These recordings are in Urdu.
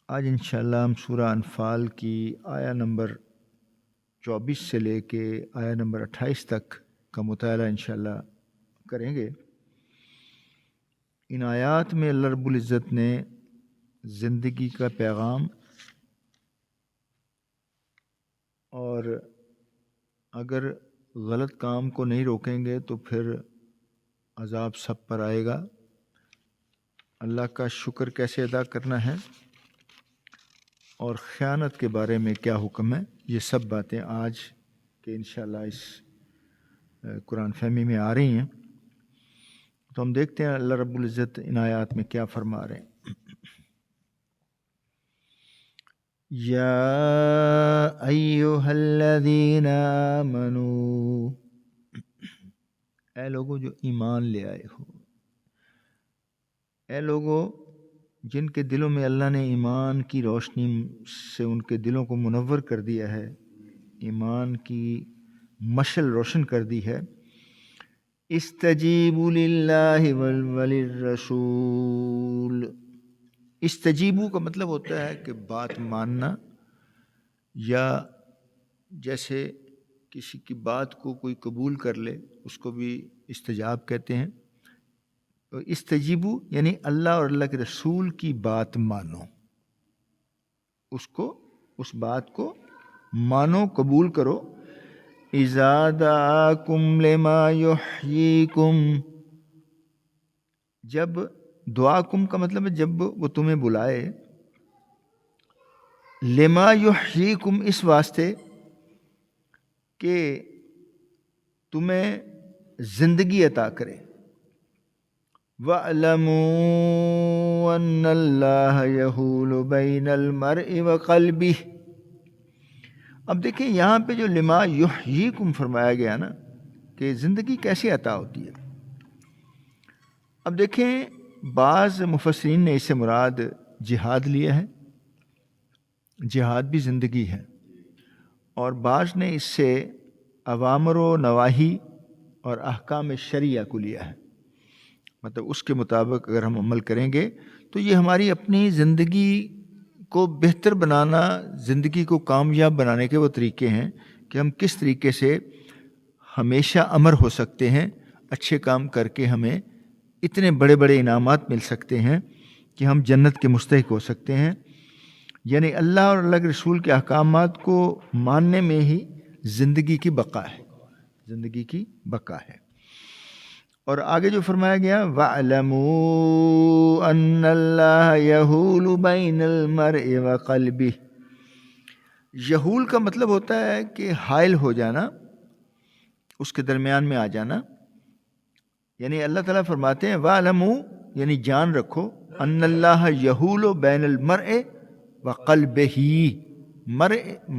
آج انشاءاللہ ہم سورہ انفال کی آیا نمبر 24 سے لے کے آیا نمبر 28 تک کا مطالعہ انشاءاللہ کریں گے۔ ان آیات میں اللہ رب العزت نے زندگی کا پیغام اور اگر غلط کام کو نہیں روکیں گے تو پھر عذاب سب پر آئے گا، اللہ کا شکر کیسے ادا کرنا ہے اور خیانت کے بارے میں کیا حکم ہے، یہ سب باتیں آج کے انشاءاللہ اس قرآن فہمی میں آ رہی ہیں۔ تو ہم دیکھتے ہیں اللہ رب العزت ان آیات میں کیا فرما رہے ہیں۔ یا ایہا الذین آمنوا، اے لوگو جو ایمان لے آئے ہو، اے لوگو جن کے دلوں میں اللہ نے ایمان کی روشنی سے ان کے دلوں کو منور کر دیا ہے، ایمان کی مشعل روشن کر دی ہے۔ استجیبوا للہ وللرسول، استجیبو کا مطلب ہوتا ہے کہ بات ماننا، یا جیسے کسی کی بات کو کوئی قبول کر لے اس کو بھی استجاب کہتے ہیں۔ تو استجیبو یعنی اللہ اور اللہ کے رسول کی بات مانو، اس بات کو مانو، قبول کرو۔ اذا دعاکم لما یحییکم، جب دعاکم کا مطلب ہے جب وہ تمہیں بلائے، لما یحییکم اس واسطے کہ تمہیں زندگی عطا کرے۔ وَاعْلَمُوا أَنَّ اللَّهَ يَحُولُ بَيْنَ الْمَرْءِ وَقَلْبِهِ۔ اب دیکھیں یہاں پہ جو لما یحییکم فرمایا گیا نا کہ زندگی کیسے عطا ہوتی ہے۔ اب دیکھیں بعض مفسرین نے اس سے مراد جہاد لیا ہے، جہاد بھی زندگی ہے، اور بعض نے اس سے اوامر و نواہی اور احکام شریعہ کو لیا ہے، مطلب اس کے مطابق اگر ہم عمل کریں گے تو یہ ہماری اپنی زندگی کو بہتر بنانا، زندگی کو کامیاب بنانے کے وہ طریقے ہیں کہ ہم کس طریقے سے ہمیشہ امر ہو سکتے ہیں، اچھے کام کر کے ہمیں اتنے بڑے بڑے انعامات مل سکتے ہیں کہ ہم جنت کے مستحق ہو سکتے ہیں۔ یعنی اللہ اور اللہ کے رسول کے احکامات کو ماننے میں ہی زندگی کی بقا ہے، زندگی کی بقا ہے۔ اور آگے جو فرمایا گیا وَاعْلَمُوا أَنَّ اللَّهَ يَحُولُ بَيْنَ الْمَرْءِ وَقَلْبِهِ، یحول کا مطلب ہوتا ہے کہ حائل ہو جانا، اس کے درمیان میں آ جانا۔ یعنی اللہ تعالیٰ فرماتے ہیں وَاعْلَمُوا یعنی جان رکھو، أَنَّ اللَّهَ يَحُولُ بَيْنَ الْمَرْءِ وَقَلْبِهِ،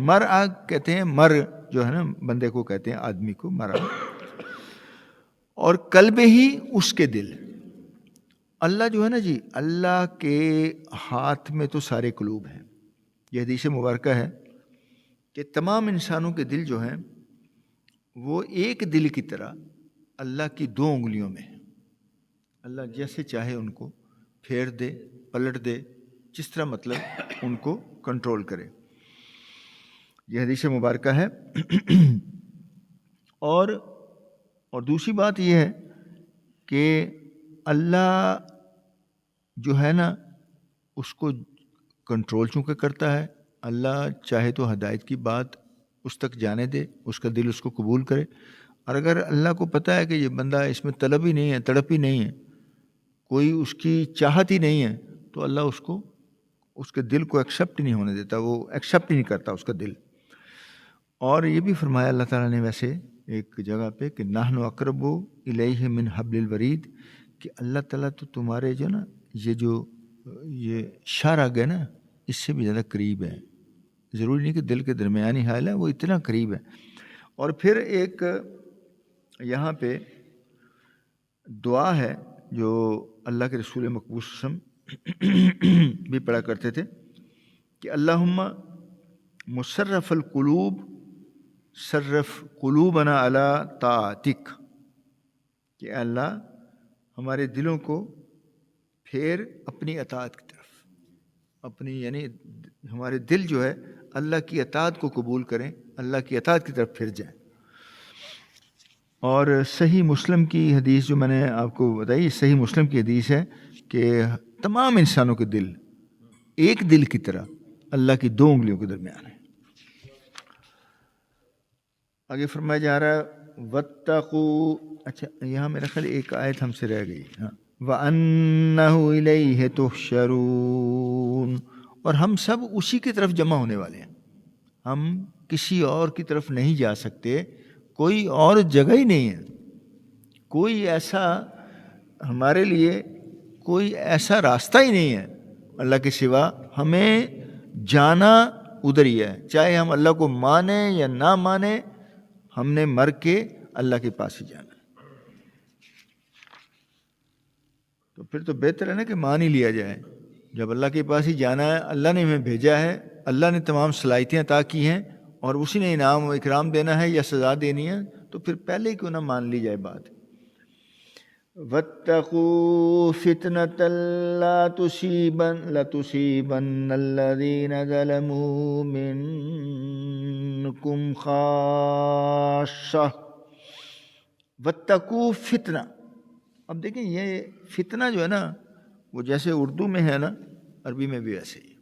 مرء کہتے ہیں، مر جو ہے نا بندے کو کہتے ہیں، آدمی کو مرء، اور قلب ہی اس کے دل۔ اللہ جو ہے نا جی، اللہ کے ہاتھ میں تو سارے قلوب ہیں۔ یہ حدیث مبارکہ ہے کہ تمام انسانوں کے دل جو ہیں وہ ایک دل کی طرح اللہ کی 2 انگلیوں میں ہیں۔ اللہ جیسے چاہے ان کو پھیر دے، پلٹ دے، جس طرح مطلب ان کو کنٹرول کرے۔ یہ حدیث مبارکہ ہے۔ اور دوسری بات یہ ہے کہ اللہ جو ہے نا اس کو کنٹرول چونکہ کرتا ہے، اللہ چاہے تو ہدایت کی بات اس تک جانے دے، اس کا دل اس کو قبول کرے، اور اگر اللہ کو پتہ ہے کہ یہ بندہ اس میں طلب ہی نہیں ہے، تڑپ ہی نہیں ہے، کوئی اس کی چاہت ہی نہیں ہے، تو اللہ اس کے دل کو ایکسیپٹ نہیں ہونے دیتا، وہ ایکسیپٹ ہی نہیں کرتا اس کا دل۔ اور یہ بھی فرمایا اللہ تعالیٰ نے ویسے ایک جگہ پہ کہ نحن اقرب الیہ من حبل الورید، کہ اللہ تعالیٰ تو تمہارے جو نا یہ شارگ ہے نا اس سے بھی زیادہ قریب ہے، ضروری نہیں کہ دل کے درمیانی حال ہے، وہ اتنا قریب ہے۔ اور پھر ایک یہاں پہ دعا ہے جو اللہ کے رسول مقبول صلی اللہ علیہ وسلم بھی پڑھا کرتے تھے کہ اللہم مصرف القلوب صرف قلوبنا علی طاعتک، کہ اللہ ہمارے دلوں کو پھیر اپنی اطاعت کی طرف، اپنی یعنی ہمارے دل جو ہے اللہ کی اطاعت کو قبول کریں، اللہ کی اطاعت کی طرف پھر جائیں. اور صحیح مسلم کی حدیث جو میں نے آپ کو بتائی، صحیح مسلم کی حدیث ہے کہ تمام انسانوں کے دل ایک دل کی طرح اللہ کی 2 انگلیوں کے درمیان ہے. آگے فرمایا جا رہا ہے واتقوا، اچھا یہاں میرا خیال ایک آیت ہم سے رہ گئی. ہاں، وَأَنَّهُ إِلَيْهِ تُحْشَرُونَ، اور ہم سب اسی کی طرف جمع ہونے والے ہیں. ہم کسی اور کی طرف نہیں جا سکتے، کوئی اور جگہ ہی نہیں ہے، کوئی ایسا ہمارے لیے کوئی ایسا راستہ ہی نہیں ہے اللہ کے سوا. ہمیں جانا ادھر ہی ہے، چاہے ہم اللہ کو مانیں یا نہ مانیں، ہم نے مر کے اللہ کے پاس ہی جانا ہے. تو پھر تو بہتر ہے نا کہ مان ہی لیا جائے. جب اللہ کے پاس ہی جانا ہے، اللہ نے ہمیں بھیجا ہے، اللہ نے تمام صلاحیتیں عطا کی ہیں اور اسی نے انعام و اکرام دینا ہے یا سزا دینی ہے، تو پھر پہلے کیوں نہ مان لی جائے بات. وَاتَّقُوا فِتْنَةً لَا تُصِيبَنَّ الَّذِينَ ظَلَمُوا مِنكُمْ خَاصَّةً. وَاتَّقُوا فتنہ. اب دیکھیں یہ فتنہ جو ہے نا، وہ جیسے اردو میں ہے نا، عربی میں بھی ویسے ہی.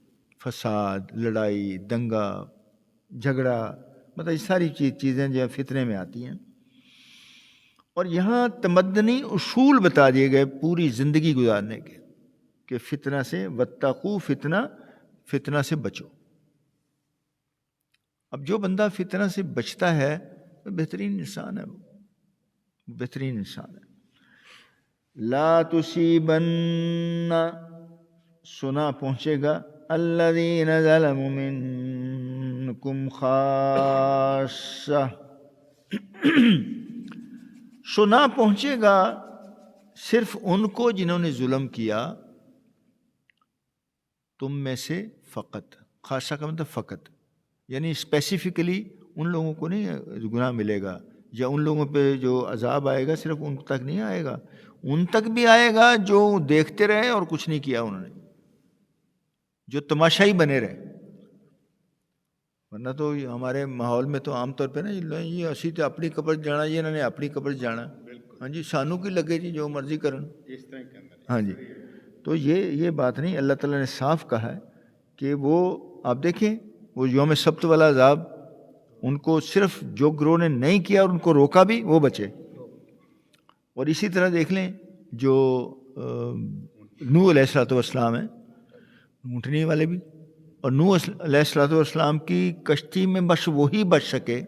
فساد، لڑائی، دنگا، جھگڑا، مطلب یہ ساری چیزیں جو فتنے میں آتی ہیں. اور یہاں تمدنی اصول بتا دیے گئے پوری زندگی گزارنے کے، کہ فتنہ سے واتقوا فتنہ، فتنہ سے بچو. اب جو بندہ فتنہ سے بچتا ہے وہ بہترین انسان ہے، وہ بہترین انسان ہے. لا تصیبن، سنا پہنچے گا، الذین ظلموا منکم خاصہ، سنا پہنچے گا صرف ان کو جنہوں نے ظلم کیا تم میں سے فقط. خاصہ کا مطلب فقط، یعنی اسپیسیفکلی ان لوگوں کو نہیں گناہ ملے گا، یا ان لوگوں پہ جو عذاب آئے گا صرف ان تک نہیں آئے گا، ان تک بھی آئے گا جو دیکھتے رہے اور کچھ نہیں کیا انہوں نے، جو تماشائی بنے رہے. ورنہ تو ہمارے ماحول میں تو عام طور پہ نا یہ اسی تو اپنی قبر جانا، یہ انہوں نے اپنی قبر جانا، ہاں جی سانو کی لگے جی جو مرضی کرن. ہاں جی، تو یہ بات نہیں. اللہ تعالیٰ نے صاف کہا ہے کہ وہ آپ دیکھیں وہ یوم سبت والا عذاب، ان کو صرف جو گروہ نے نہیں کیا اور ان کو روکا بھی وہ بچے. اور اسی طرح دیکھ لیں جو نوح علیہ السلام ہیں، اونٹنی والے بھی، اور نوح علیہ السلام کی کشتی میں بس وہی بچ سکے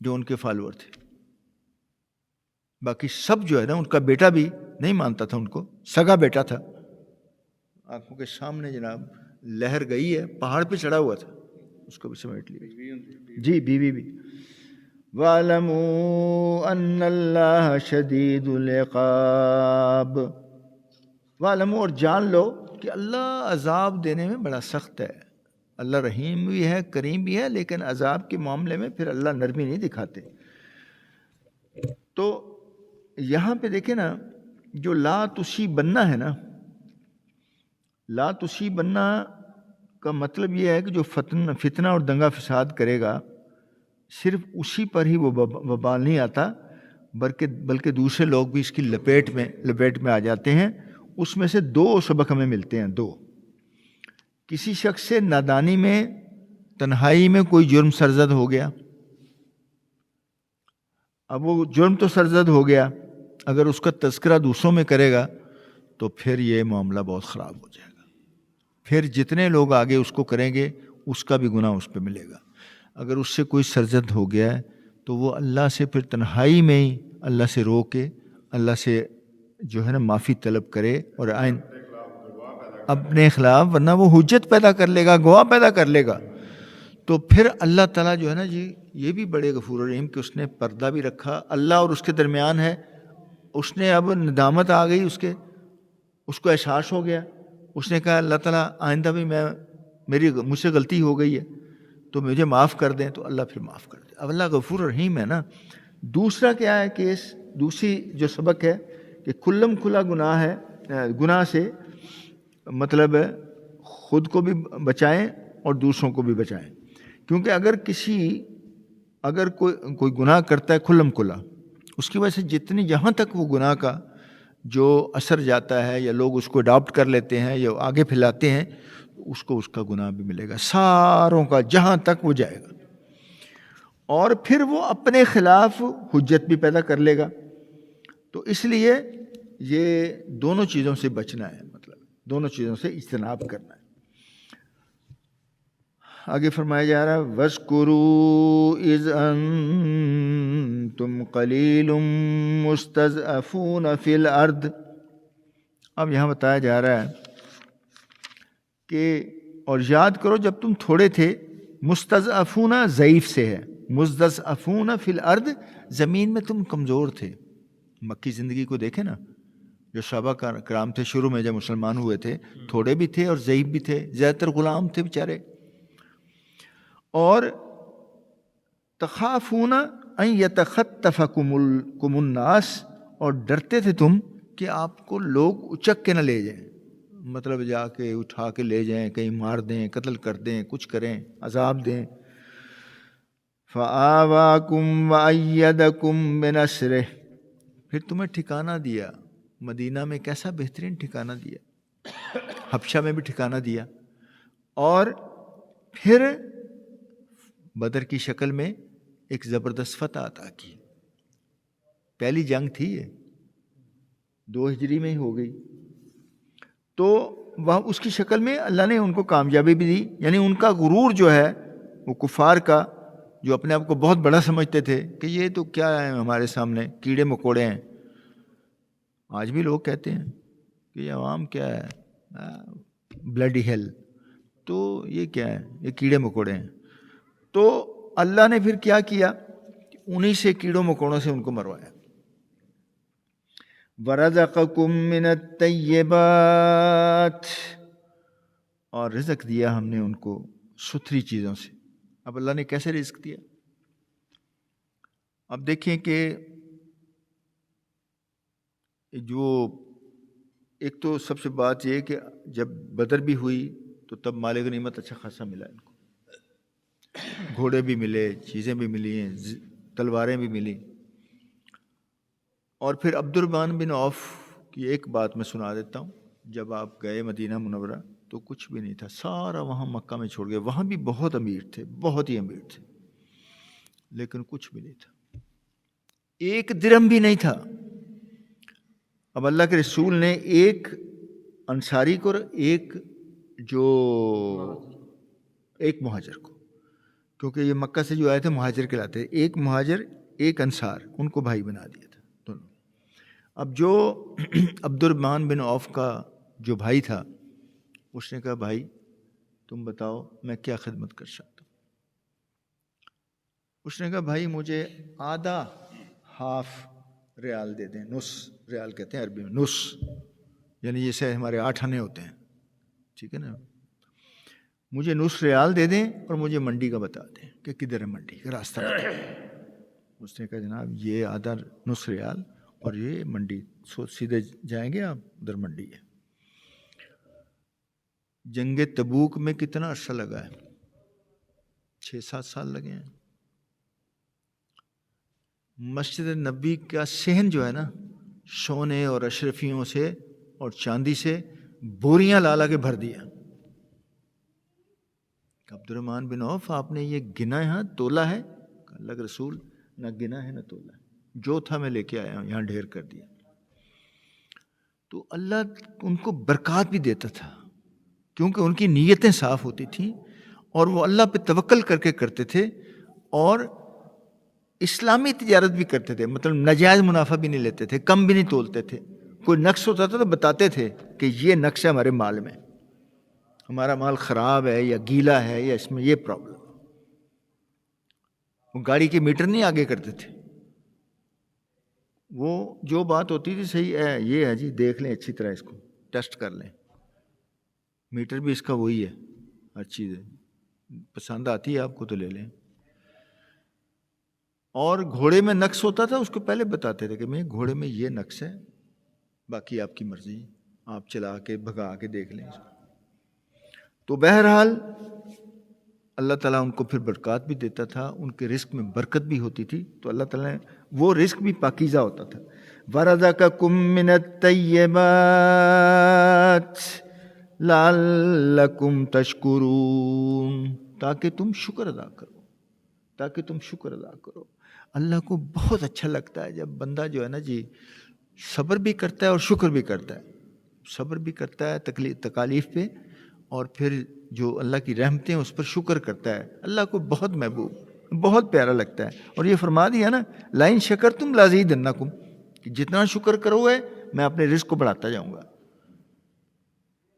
جو ان کے فالوور تھے. باقی سب جو ہے نا، ان کا بیٹا بھی نہیں مانتا تھا ان کو، سگا بیٹا تھا، آنکھوں کے سامنے جناب لہر گئی ہے، پہاڑ پہ چڑھا ہوا تھا، اس کو بھی سمیٹ لیا. جی بیوی بھی. وَاعْلَمُوا أَنَّ اللَّهَ شَدِيدُ الْعِقَابِ. وَاعْلَمُوا، اور جان لو کہ اللہ عذاب دینے میں بڑا سخت ہے. اللہ رحیم بھی ہے، کریم بھی ہے، لیکن عذاب کے معاملے میں پھر اللہ نرمی نہیں دکھاتے. تو یہاں پہ دیکھیں نا، جو لا تصیبنہ ہے نا، لا تصیبنہ کا مطلب یہ ہے کہ جو فتنہ اور دنگا فساد کرے گا صرف اسی پر ہی وہ وبال نہیں آتا، بلکہ دوسرے لوگ بھی اس کی لپیٹ میں آ جاتے ہیں. اس میں سے 2 سبق ہمیں ملتے ہیں. 2، کسی شخص سے نادانی میں تنہائی میں کوئی جرم سرزد ہو گیا. اب وہ جرم تو سرزد ہو گیا، اگر اس کا تذکرہ دوسروں میں کرے گا تو پھر یہ معاملہ بہت خراب ہو جائے گا. پھر جتنے لوگ آگے اس کو کریں گے اس کا بھی گناہ اس پہ ملے گا. اگر اس سے کوئی سرزد ہو گیا ہے تو وہ اللہ سے پھر تنہائی میں ہی اللہ سے رو کے اللہ سے جو ہے نا معافی طلب کرے اور اپنے خلاف، ورنہ وہ حجت پیدا کر لے گا، گواہ پیدا کر لے گا. تو پھر اللہ تعالیٰ جو ہے نا جی یہ بھی بڑے غفور رحیم کہ اس نے پردہ بھی رکھا، اللہ اور اس کے درمیان ہے. اس نے اب ندامت آ گئی، اس کو احساس ہو گیا، اس نے کہا اللہ تعالیٰ آئندہ بھی مجھ سے غلطی ہو گئی ہے تو مجھے معاف کر دیں، تو اللہ پھر معاف کر دے. اب اللہ غفور رحیم ہے نا. دوسرا کیا ہے کہ دوسری جو سبق ہے کہ کھلم کھلا گناہ ہے، گناہ سے مطلب خود کو بھی بچائیں اور دوسروں کو بھی بچائیں. کیونکہ اگر کوئی گناہ کرتا ہے کھلم کھلا، اس کی وجہ سے جہاں تک وہ گناہ کا جو اثر جاتا ہے یا لوگ اس کو اڈاپٹ کر لیتے ہیں یا آگے پھیلاتے ہیں، اس کو اس کا گناہ بھی ملے گا، ساروں کا، جہاں تک وہ جائے گا. اور پھر وہ اپنے خلاف حجت بھی پیدا کر لے گا. تو اس لیے یہ دونوں چیزوں سے بچنا ہے، مطلب دونوں چیزوں سے اجتناب کرنا ہے. آگے فرمایا جا رہا ہے وَاذْكُرُوا إِذْ أَنْتُمْ قَلِيلٌ مُسْتَضْعَفُونَ فِي الْأَرْضِ. اب یہاں بتایا جا رہا ہے کہ اور یاد کرو جب تم تھوڑے تھے. مستضعفون ضعیف سے ہے، مستضعفون فی الارض، زمین میں تم کمزور تھے. مکی زندگی کو دیکھیں نا، جو صحابہ کرام تھے شروع میں جب مسلمان ہوئے تھے، تھوڑے بھی تھے اور ضعیف بھی تھے، زیادہ تر غلام تھے بیچارے. اور تخافون ان یتخطفکم الناس، اور ڈرتے تھے تم کہ آپ کو لوگ اچک کے نہ لے جائیں، مطلب جا کے اٹھا کے لے جائیں، کہیں مار دیں، قتل کر دیں، کچھ کریں، عذاب دیں. فآواکم وأیدکم بنصرہ، پھر تمہیں ٹھکانہ دیا. مدینہ میں کیسا بہترین ٹھکانہ دیا، حبشہ میں بھی ٹھکانہ دیا، اور پھر بدر کی شکل میں ایک زبردست فتح عطا کی. پہلی جنگ تھی یہ، 2 ہجری میں ہی ہو گئی. تو وہ اس کی شکل میں اللہ نے ان کو کامیابی بھی دی. یعنی ان کا غرور جو ہے وہ کفار کا، جو اپنے آپ کو بہت بڑا سمجھتے تھے کہ یہ تو کیا ہے ہمارے سامنے، کیڑے مکوڑے ہیں. آج بھی لوگ کہتے ہیں کہ یہ عوام کیا ہے، بلڈی ہیل، تو یہ کیا ہے، یہ کیڑے مکوڑے ہیں. تو اللہ نے پھر کیا کیا، انہی سے کیڑوں مکوڑوں سے ان کو مروایا. وَرَزَقَكُم مِّنَ الطَّيِّبَاتِ، اور رزق دیا ہم نے ان کو ستھری چیزوں سے. اب اللہ نے کیسے رزق دیا؟ اب دیکھیں کہ جو ایک تو سب سے بات یہ کہ جب بدر بھی ہوئی تو تب مال غنیمت اچھا خاصا ملا ان کو، گھوڑے بھی ملے، چیزیں بھی ملی ہیں، تلواریں بھی ملی. اور پھر عبد الرحمن بن عوف کی ایک بات میں سنا دیتا ہوں. جب آپ گئے مدینہ منورہ تو کچھ بھی نہیں تھا، سارا وہاں مکہ میں چھوڑ گئے. وہاں بھی بہت امیر تھے، بہت ہی امیر تھے، لیکن کچھ بھی نہیں تھا، ایک درہم بھی نہیں تھا. اب اللہ کے رسول نے ایک انصاری کو، ایک مہاجر کو، کیونکہ یہ مکہ سے جو آئے تھے مہاجر کہلاتے، ایک مہاجر ایک انصار، ان کو بھائی بنا دیا تھا دونوں. اب جو عبد الرحمن بن عوف کا جو بھائی تھا، اس نے کہا بھائی تم بتاؤ میں کیا خدمت کر سکتا ہوں. اس نے کہا بھائی مجھے آدھا ہاف ریال دے دیں. نص ریال کہتے ہیں عربی میں، نص یعنی جیسے ہمارے 8 آنے ہوتے ہیں، ٹھیک ہے نا. مجھے نص ریال دے دیں اور مجھے منڈی کا بتا دیں کہ کدھر ہے منڈی کا راستہ. اس نے کہا جناب یہ آدھا نص ریال اور یہ منڈی، سیدھے جائیں گے آپ، ادھر منڈی ہے. جنگ تبوک میں کتنا عرصہ لگا ہے؟ 6-7 سال لگے ہیں. مسجد نبی کا صحن جو ہے نا، سونے اور اشرفیوں سے اور چاندی سے بوریاں لا کے بھر دیا. عبد الرحمن بن عوف آپ نے یہ گنا ہے، ہاں تولا ہے؟ اللہ کے رسول نہ گنا ہے نہ تولا ہے، جو تھا میں لے کے آیا ہوں، یہاں ڈھیر کر دیا. تو اللہ ان کو برکات بھی دیتا تھا کیونکہ ان کی نیتیں صاف ہوتی تھیں اور وہ اللہ پہ توکل کر کے کرتے تھے، اور اسلامی تجارت بھی کرتے تھے. مطلب ناجائز منافع بھی نہیں لیتے تھے، کم بھی نہیں تولتے تھے. کوئی نقص ہوتا تھا تو بتاتے تھے کہ یہ نقص ہے ہمارے مال میں، ہمارا مال خراب ہے یا گیلا ہے یا اس میں یہ پرابلم. وہ گاڑی کے میٹر نہیں آگے کرتے تھے، وہ جو بات ہوتی تھی صحیح ہے یہ ہے جی، دیکھ لیں اچھی طرح، اس کو ٹیسٹ کر لیں، میٹر بھی اس کا وہی ہے، ہر چیز ہے، پسند آتی ہے آپ کو تو لے لیں. اور گھوڑے میں نقص ہوتا تھا اس کو پہلے بتاتے تھے کہ میں گھوڑے میں یہ نقص ہے، باقی آپ کی مرضی، آپ چلا کے بھگا کے دیکھ لیں اس کو. تو بہرحال اللہ تعالیٰ ان کو پھر برکات بھی دیتا تھا، ان کے رزق میں برکت بھی ہوتی تھی، تو اللہ تعالیٰ نے وہ رزق بھی پاکیزہ ہوتا تھا۔ وَرَزَقَكُم مِّنَ الطَّيِّبَاتِ لَعَلَّكُمْ تَشْكُرُونَ، تاکہ تم شکر ادا کرو، تاکہ تم شکر ادا کرو۔ اللہ کو بہت اچھا لگتا ہے جب بندہ جو ہے نا جی صبر بھی کرتا ہے اور شکر بھی کرتا ہے، صبر بھی کرتا ہے تکالیف پہ، اور پھر جو اللہ کی رحمتیں اس پر شکر کرتا ہے۔ اللہ کو بہت محبوب، بہت پیارا لگتا ہے، اور یہ فرما دیا نا لَئِن شَكَرْتُمْ لَأَزِيدَنَّكُمْ، کہ جتنا شکر کرو گے میں اپنے رزق کو بڑھاتا جاؤں گا۔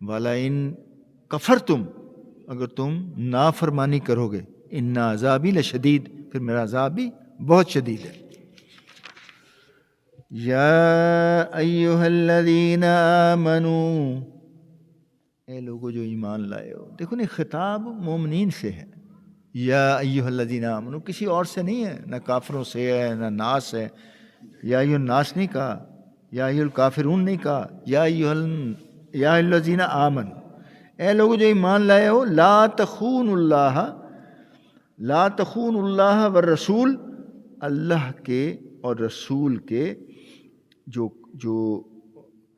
وَلَئِن كَفَرْتُمْ، اگر تم نافرمانی کرو گے، إِنَّ عَذَابِي لَشَدِيدٌ، پھر میرا عذاب بھی بہت شدید ہے۔ یا ایھا الذین آمنوا، اے لوگو جو ایمان لائے ہو، دیکھو نا خطاب مومنین سے ہے، یا ایھا الذین آمنوا، کسی اور سے نہیں ہے، نہ کافروں سے ہے نہ ناس ہے۔ یا ایھا الناس نہیں کہا، یا ایھا الکافرون نہیں کہا، یا ایھا الذین آمنوا، اے لوگو جو ایمان لائے ہو، لا تخونوا اللہ، لا تخونوا اللہ والرسول، اللہ کے اور رسول کے جو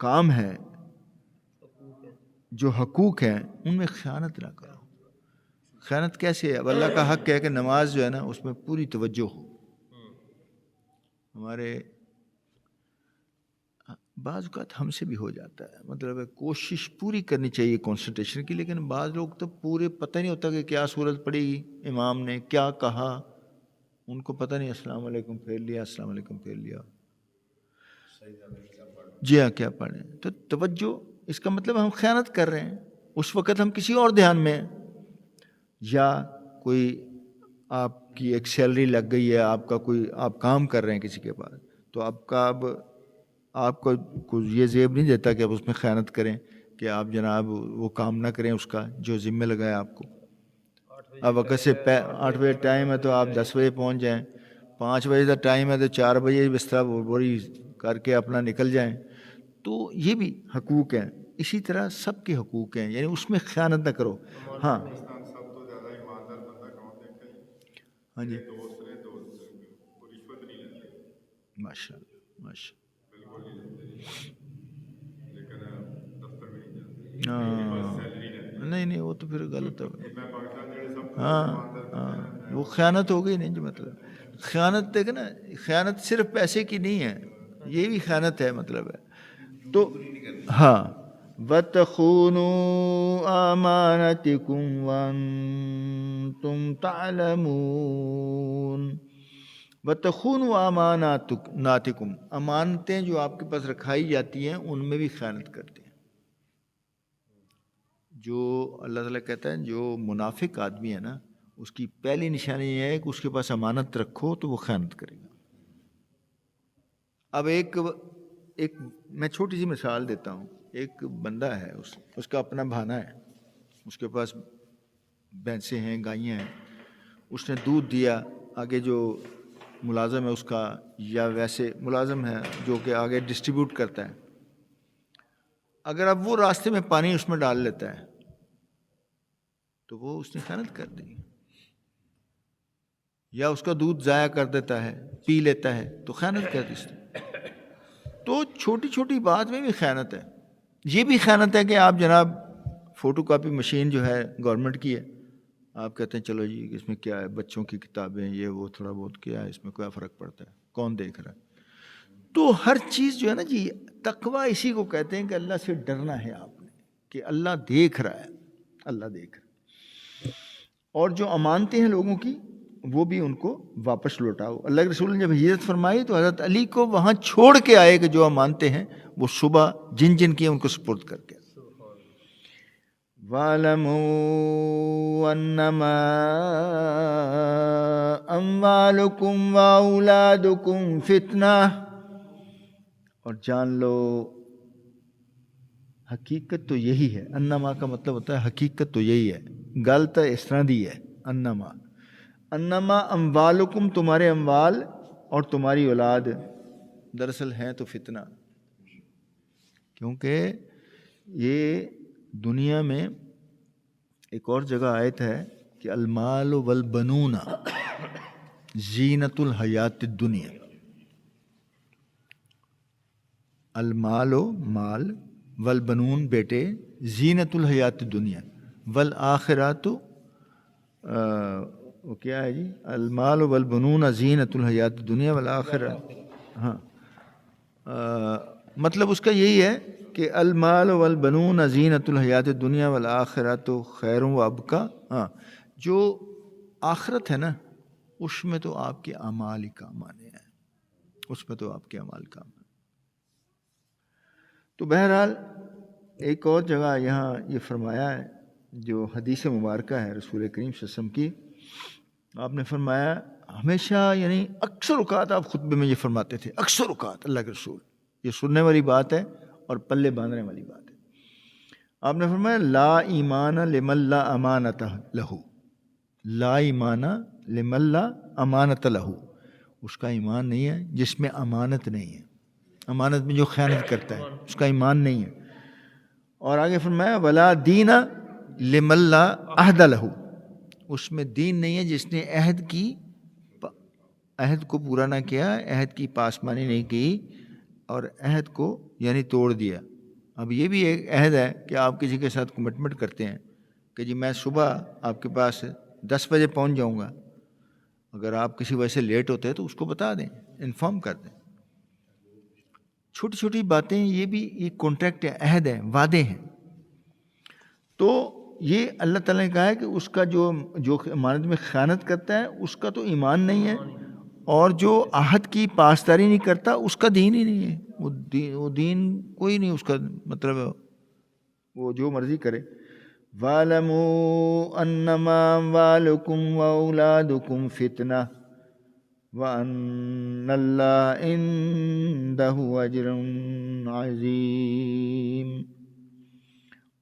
کام ہے، جو حقوق ہیں، ان میں خیانت نہ کرو۔ خیانت کیسے ہے؟ اب اللہ کا حق ہے کہ نماز جو ہے نا اس میں پوری توجہ ہو۔ ہمارے بعض اوقات ہم سے بھی ہو جاتا ہے، مطلب کوشش پوری کرنی چاہیے کنسنٹریشن کی، لیکن بعض لوگ تو پورے پتہ نہیں ہوتا کہ کیا صورت پڑھی امام نے، کیا کہا، ان کو پتہ نہیں، السلام علیکم پھیر لیا، السلام علیکم پھیر لیا، جی ہاں کیا پڑھیں۔ تو توجہ، اس کا مطلب ہم خیانت کر رہے ہیں، اس وقت ہم کسی اور دھیان میں ہیں، یا کوئی آپ کی ایک سیلری لگ گئی ہے، آپ کا کوئی آپ کام کر رہے ہیں کسی کے پاس، تو آپ کو یہ زیب نہیں دیتا کہ آپ اس میں خیانت کریں، کہ آپ جناب وہ کام نہ کریں اس کا جو ذمہ لگایا آپ کو۔ اب وقت سے 8 بجے ٹائم ہے تو آپ 10 بجے پہنچ جائیں، 5 بجے کا ٹائم ہے تو 4 بجے بستر بوری کر کے اپنا نکل جائیں۔ تو یہ بھی حقوق ہیں، اسی طرح سب کے حقوق ہیں، یعنی اس میں خیانت نہ کرو۔ ہاں ہاں جی، ماشاء اللہ ماشاء اللہ، نہیں وہ تو پھر غلط ہو گئی، ہاں وہ خیانت ہو گئی نہیں جی، مطلب خیانت دیکھے نا، خیانت صرف پیسے کی نہیں ہے، یہ بھی خیانت ہے، مطلب ہے تو ہاں وَتَخُونُوا أَمَانَاتِكُمْ وَأَنْتُمْ تَعْلَمُونَ، وَتَخُونُوا أَمَانَاتِكُمْ، امانتیں جو آپ کے پاس رکھائی جاتی ہیں ان میں بھی خیانت کرتے ہیں۔ جو اللہ تعالیٰ کہتا ہے جو منافق آدمی ہے نا، اس کی پہلی نشانی یہ ہے کہ اس کے پاس امانت رکھو تو وہ خیانت کرے گا۔ اب ایک میں چھوٹی سی مثال دیتا ہوں، ایک بندہ ہے، اس کا اپنا بھانا ہے، اس کے پاس بھینسیں ہیں، گائیاں ہیں، اس نے دودھ دیا، آگے جو ملازم ہے اس کا، یا ویسے ملازم ہے جو کہ آگے ڈسٹریبیوٹ کرتا ہے، اگر اب وہ راستے میں پانی اس میں ڈال لیتا ہے تو وہ اس نے خیانت کر دی، یا اس کا دودھ ضائع کر دیتا ہے، پی لیتا ہے تو خیانت کر دی اس نے۔ تو چھوٹی چھوٹی بات میں بھی خیانت ہے۔ یہ بھی خیانت ہے کہ آپ جناب فوٹو کاپی مشین جو ہے گورنمنٹ کی ہے، آپ کہتے ہیں چلو جی اس میں کیا ہے، بچوں کی کتابیں یہ وہ تھوڑا بہت کیا ہے، اس میں کوئی فرق پڑتا ہے، کون دیکھ رہا ہے۔ تو ہر چیز جو ہے نا جی، تقویٰ اسی کو کہتے ہیں کہ اللہ سے ڈرنا ہے آپ نے، کہ اللہ دیکھ رہا ہے، اللہ دیکھ رہا ہے۔ اور جو امانتیں ہیں لوگوں کی وہ بھی ان کو واپس لوٹاؤ۔ اللہ کے رسول نے جب ہجرت فرمائی تو حضرت علی کو وہاں چھوڑ کے آئے کہ جو امانتیں ہیں وہ صبح جن کی ہیں ان کو سپرد کر کے۔ وَاعْلَمُوا أَنَّمَا أَمْوَالُكُمْ وَأَوْلَادُكُمْ فِتْنَةٌ، اور جان لو حقیقت تو یہی ہے، انما کا مطلب ہوتا ہے حقیقت تو یہی ہے، گل تو اس طرح دی ہے، انما اموالکم، تمہارے اموال اور تمہاری اولاد دراصل ہیں تو فتنہ، کیونکہ یہ دنیا میں ایک اور جگہ آیت ہے کہ المال والبنون زینت الحیات الدنیا. المال و مال والبنون بیٹے زینت الحیات الدنیا والآخرات وہ کیا ہے جی؟ المال والبنون زینت الحیات الدنیا والآخرات. ہاں مطلب اس کا یہی ہے کہ المال والبنون زینت الحیات الدنیا والآخرات خیر و ابقا. ہاں جو آخرت ہے نا اس میں تو آپ کے اعمال ہی کام آنے ہیں، اس میں تو آپ کے اعمال کام آنے. تو بہرحال ایک اور جگہ یہاں یہ فرمایا ہے جو حدیث مبارکہ ہے رسول کریم صلی اللہ علیہ وسلم کی. آپ نے فرمایا ہمیشہ، یعنی اکثر اوقات آپ خطبے میں یہ فرماتے تھے، اکثر اوقات اللہ کے رسول، یہ سننے والی بات ہے اور پلے باندھنے والی بات ہے. آپ نے فرمایا لا ایمان لمن لا امانت لہو، لا ایمان لمن لا امانت لہو، اس کا ایمان نہیں ہے جس میں امانت نہیں ہے. امانت میں جو خیانت کرتا ہے اس کا ایمان نہیں ہے. اور آگے فرمایا ولا دین لمن لا عہد لہو، اس میں دین نہیں ہے جس نے عہد کو پورا نہ کیا، عہد کی پاسمانی نہیں کی اور عہد کو یعنی توڑ دیا. اب یہ بھی ایک عہد ہے کہ آپ کسی کے ساتھ کمٹمنٹ کرتے ہیں کہ جی میں صبح آپ کے پاس 10 بجے پہنچ جاؤں گا، اگر آپ کسی وجہ سے لیٹ ہوتے ہیں تو اس کو بتا دیں، انفارم کر دیں. چھوٹی چھوٹی باتیں یہ بھی ایک کانٹریکٹ ہے، عہد ہے، وعدے ہیں. تو یہ اللہ تعالیٰ نے کہا ہے کہ اس کا جو امانت میں خیانت کرتا ہے اس کا تو ایمان نہیں ہے، اور جو عہد کی پاسداری نہیں کرتا اس کا دین ہی نہیں ہے. وہ دین کوئی نہیں، اس کا مطلب وہ جو مرضی کرے. وَاعْلَمُوا أَنَّمَا أَمْوَالُكُمْ وَأَوْلَادُكُمْ فِتْنَةٌ وَأَنَّ اللَّهَ عِندَهُ أَجْرٌ عَظِيمٌ.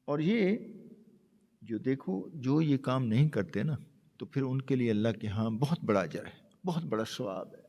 اور یہ جو دیکھو جو یہ کام نہیں کرتے نا تو پھر ان کے لیے اللہ کے ہاں بہت بڑا اجر ہے، بہت بڑا ثواب ہے.